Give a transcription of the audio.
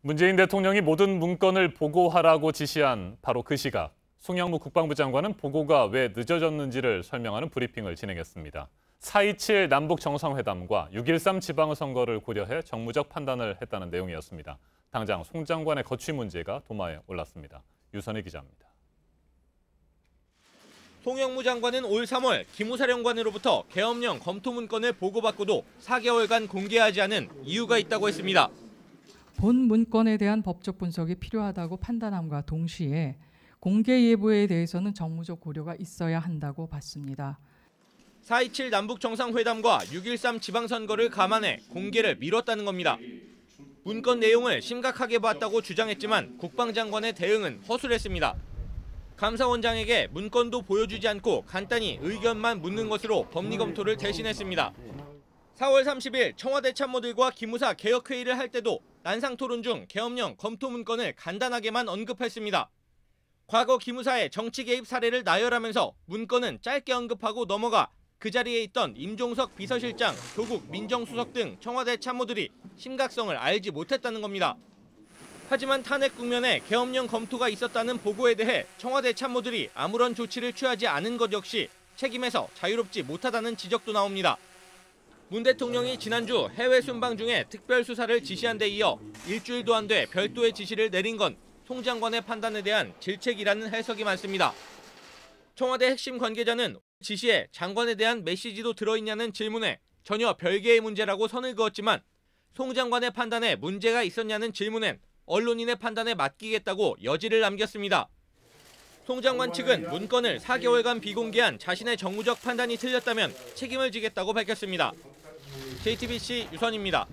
문재인 대통령이 모든 문건을 보고하라고 지시한 바로 그 시각, 송영무 국방부 장관은 보고가 왜 늦어졌는지를 설명하는 브리핑을 진행했습니다. 4.27 남북 정상회담과 6.13 지방선거를 고려해 정무적 판단을 했다는 내용이었습니다. 당장 송 장관의 거취 문제가 도마에 올랐습니다. 유선희 기자입니다. 송영무 장관은 올 3월 기무사령관으로부터 계엄령 검토 문건을 보고받고도 4개월간 공개하지 않은 이유가 있다고 했습니다. 본 문건에 대한 법적 분석이 필요하다고 판단함과 동시에 공개 예보에 대해서는 정무적 고려가 있어야 한다고 봤습니다. 4.27 남북 정상회담과 6.13 지방선거를 감안해 공개를 미뤘다는 겁니다. 문건 내용을 심각하게 봤다고 주장했지만 국방장관의 대응은 허술했습니다. 감사원장에게 문건도 보여주지 않고 간단히 의견만 묻는 것으로 법리 검토를 대신했습니다. 4월 30일 청와대 참모들과 기무사 개혁회의를 할 때도 난상토론 중 계엄령 검토 문건을 간단하게만 언급했습니다. 과거 기무사의 정치 개입 사례를 나열하면서 문건은 짧게 언급하고 넘어가 그 자리에 있던 임종석 비서실장, 조국 민정수석 등 청와대 참모들이 심각성을 알지 못했다는 겁니다. 하지만 탄핵 국면에 계엄령 검토가 있었다는 보고에 대해 청와대 참모들이 아무런 조치를 취하지 않은 것 역시 책임에서 자유롭지 못하다는 지적도 나옵니다. 문 대통령이 지난주 해외 순방 중에 특별수사를 지시한 데 이어 일주일도 안 돼 별도의 지시를 내린 건 송 장관의 판단에 대한 질책이라는 해석이 많습니다. 청와대 핵심 관계자는 지시에 장관에 대한 메시지도 들어있냐는 질문에 전혀 별개의 문제라고 선을 그었지만 송 장관의 판단에 문제가 있었냐는 질문엔 언론인의 판단에 맡기겠다고 여지를 남겼습니다. 송 장관 측은 문건을 4개월간 비공개한 자신의 정무적 판단이 틀렸다면 책임을 지겠다고 밝혔습니다. JTBC 유선입니다.